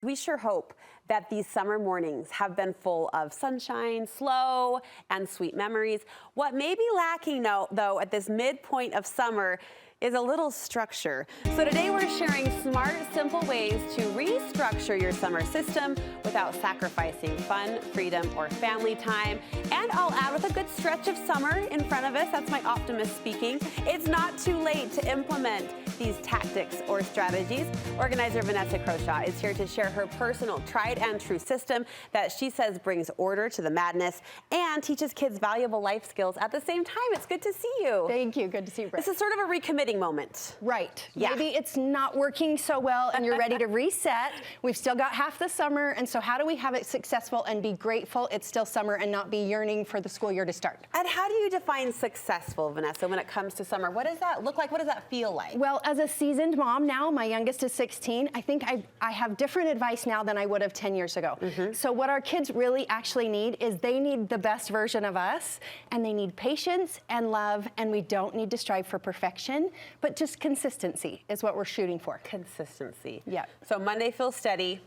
We sure hope that these summer mornings have been full of sunshine, slow, and sweet memories. What may be lacking though at this midpoint of summer is a little structure. So today we're sharing smart, simple ways to restructure your summer system without sacrificing fun, freedom, or family time. And I'll add, with a good stretch of summer in front of us, that's my optimist speaking, it's not too late to implement these tactics or strategies. Organizer Vanessa Croshaw is here to share her personal tried and true system that she says brings order to the madness and teaches kids valuable life skills at the same time. It's good to see you. Thank you. Good to see you, Brett. This is sort of a recommitting moment. Right. Yeah. Maybe it's not working so well and you're ready to reset. We've still got half the summer, and so how do we have it successful and be grateful it's still summer and not be yearning for the school year to start? And how do you define successful, Vanessa, when it comes to summer? What does that look like? What does that feel like? Well, as a seasoned mom now, my youngest is 16, I think I have different advice now than I would have 10 years ago. So what our kids really actually need is they need the best version of us, and they need patience and love, and we don't need to strive for perfection, but just consistency is what we're shooting for. Consistency. Yeah. So Monday feels steady.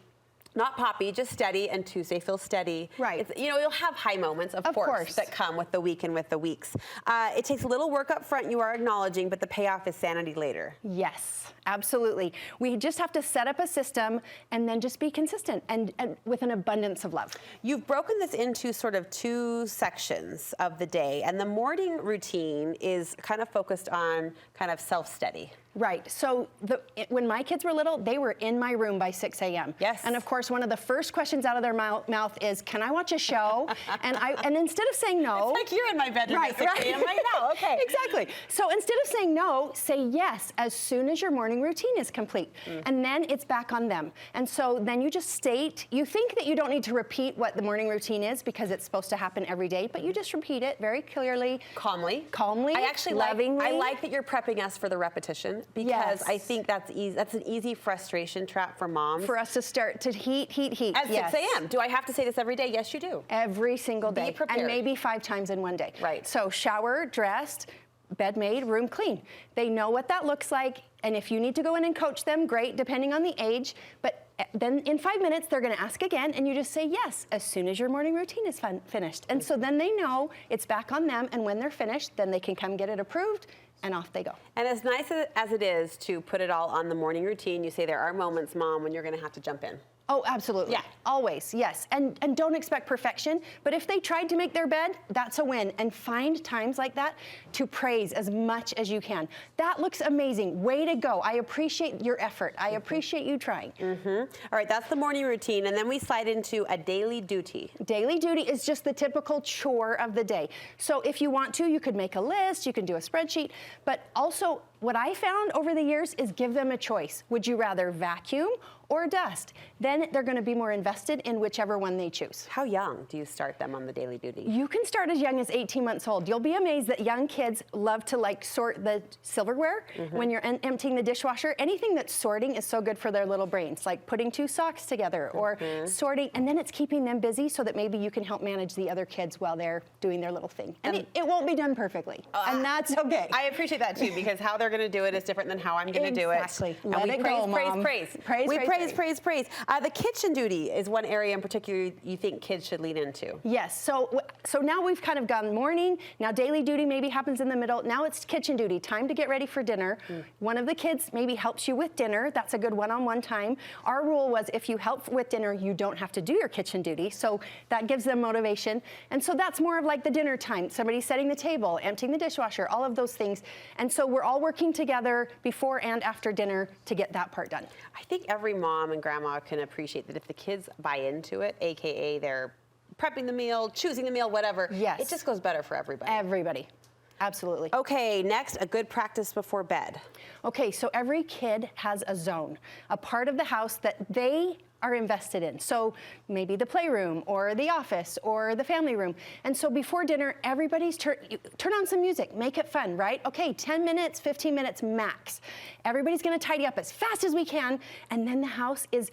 Not poppy, just steady, and Tuesday feels steady. Right. It's, you'll have high moments, of course, that come with the week and with the weeks. It takes a little work up front, you are acknowledging, but the payoff is sanity later. Yes, absolutely. We just have to set up a system and then just be consistent and with an abundance of love. You've broken this into sort of two sections of the day, and the morning routine is kind of focused on kind of self-study. Right. So when my kids were little, they were in my room by 6 a.m. Yes. And of course, one of the first questions out of their mouth is, "Can I watch a show?" and instead of saying no, it's like you're in my bedroom at 6 a.m. right now. Okay. Exactly. So instead of saying no, say yes as soon as your morning routine is complete, and then it's back on them. And so then you just state. You think that you don't need to repeat what the morning routine is because it's supposed to happen every day, but you just repeat it very clearly, calmly. I actually lovingly. I like that you're prepping us for the repetition. Because yes. I think that's easy. That's an easy frustration trap for moms. For us to start to heat. At 6 a.m. Do I have to say this every day? Yes, you do. Every single day. Be prepared. And maybe 5 times in one day. Right. So shower, dressed, bed made, room clean. They know what that looks like. And if you need to go in and coach them, great, depending on the age. But then in 5 minutes, they're going to ask again, and you just say yes as soon as your morning routine is finished. And so then they know it's back on them, and when they're finished, then they can come get it approved, and off they go. And as nice as it is to put it all on the morning routine, you say there are moments, Mom, when you're going to have to jump in. Oh, absolutely. Yeah. Always, yes. And don't expect perfection, but if they tried to make their bed, that's a win. And find times like that to praise as much as you can. That looks amazing. Way to go. I appreciate your effort. I appreciate you trying. All right, that's the morning routine, and then we slide into a daily duty. Daily duty is just the typical chore of the day. So if you want to, you could make a list, you can do a spreadsheet, but also what I found over the years is give them a choice. Would you rather vacuum or dust? Then they're going to be more invested in whichever one they choose. How young do you start them on the daily duty? You can start as young as 18 months old. You'll be amazed that young kids love to sort the silverware when you're emptying the dishwasher. Anything that's sorting is so good for their little brains, like putting 2 socks together or sorting, and then it's keeping them busy so that maybe you can help manage the other kids while they're doing their little thing. And it won't be done perfectly, and that's okay. I appreciate that too, because how they're going to do it is different than how I'm going to do it. Exactly. And we praise. Praise. The kitchen duty is one area in particular you think kids should lean into. Yes. So now we've kind of gone morning. Now daily duty maybe happens in the middle. Now it's kitchen duty. Time to get ready for dinner. One of the kids maybe helps you with dinner. That's a good one-on-one time. Our rule was if you help with dinner, you don't have to do your kitchen duty. So that gives them motivation. And so that's more of like the dinner time. Somebody setting the table, emptying the dishwasher, all of those things. And so we're all working together before and after dinner to get that part done. I think every mom and grandma can appreciate that if the kids buy into it, AKA they're prepping the meal, choosing the meal, whatever, it just goes better for everybody. Everybody. Absolutely. Okay, next, a good practice before bed. Okay, so every kid has a zone, a part of the house that they are invested in. So maybe the playroom or the office or the family room. And so before dinner, everybody's turn on some music, make it fun, right? Okay, 10 minutes, 15 minutes max. Everybody's gonna tidy up as fast as we can, and then the house is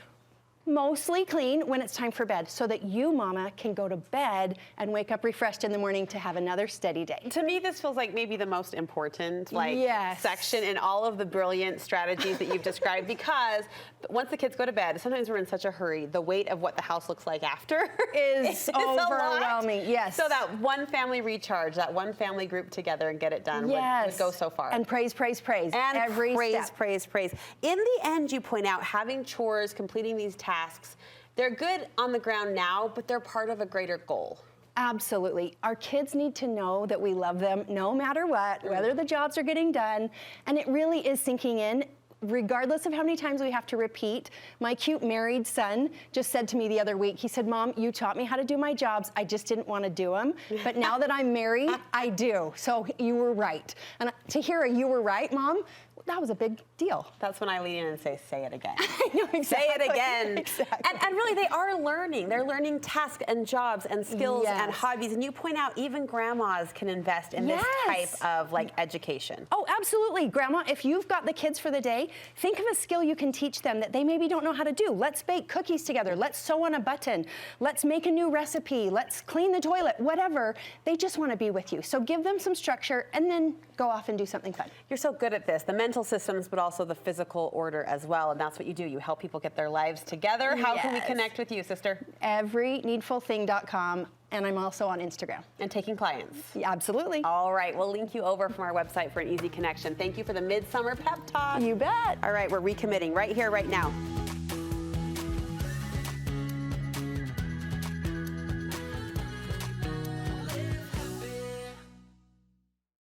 mostly clean when it's time for bed so that you, mama, can go to bed and wake up refreshed in the morning to have another steady day. To me, this feels like maybe the most important Yes. section in all of the brilliant strategies that you've described, because once the kids go to bed, sometimes we're in such a hurry, the weight of what the house looks like after is overwhelming. Yes. So that one family recharge, that one family group together and get it done would go so far. And praise, praise, praise. And every praise, step. praise, praise. In the end, you point out having chores, completing these tasks, they're good on the ground now, but they're part of a greater goal. Absolutely. Our kids need to know that we love them no matter what, whether the jobs are getting done, and it really is sinking in. Regardless of how many times we have to repeat. My cute married son just said to me the other week, he said, Mom, you taught me how to do my jobs. I just didn't want to do them. But now that I'm married, I do. So you were right. And to hear a you were right, Mom, that was a big deal. That's when I lean in and say it again. I know, exactly. Say it again. Exactly. And really, they are learning. They're learning tasks and jobs and skills and hobbies. And you point out even grandmas can invest in this type of education. Oh, absolutely. Grandma, if you've got the kids for the day, think of a skill you can teach them that they maybe don't know how to do. Let's bake cookies together. Let's sew on a button. Let's make a new recipe. Let's clean the toilet, whatever. They just want to be with you. So give them some structure and then go off and do something fun. You're so good at this, the mental systems, but also the physical order as well. And that's what you do. You help people get their lives together. How can we connect with you, sister? Everyneedfulthing.com. And I'm also on Instagram. And taking clients. Yeah, absolutely. All right, we'll link you over from our website for an easy connection. Thank you for the Midsummer Pep Talk. You bet. All right, we're recommitting right here, right now.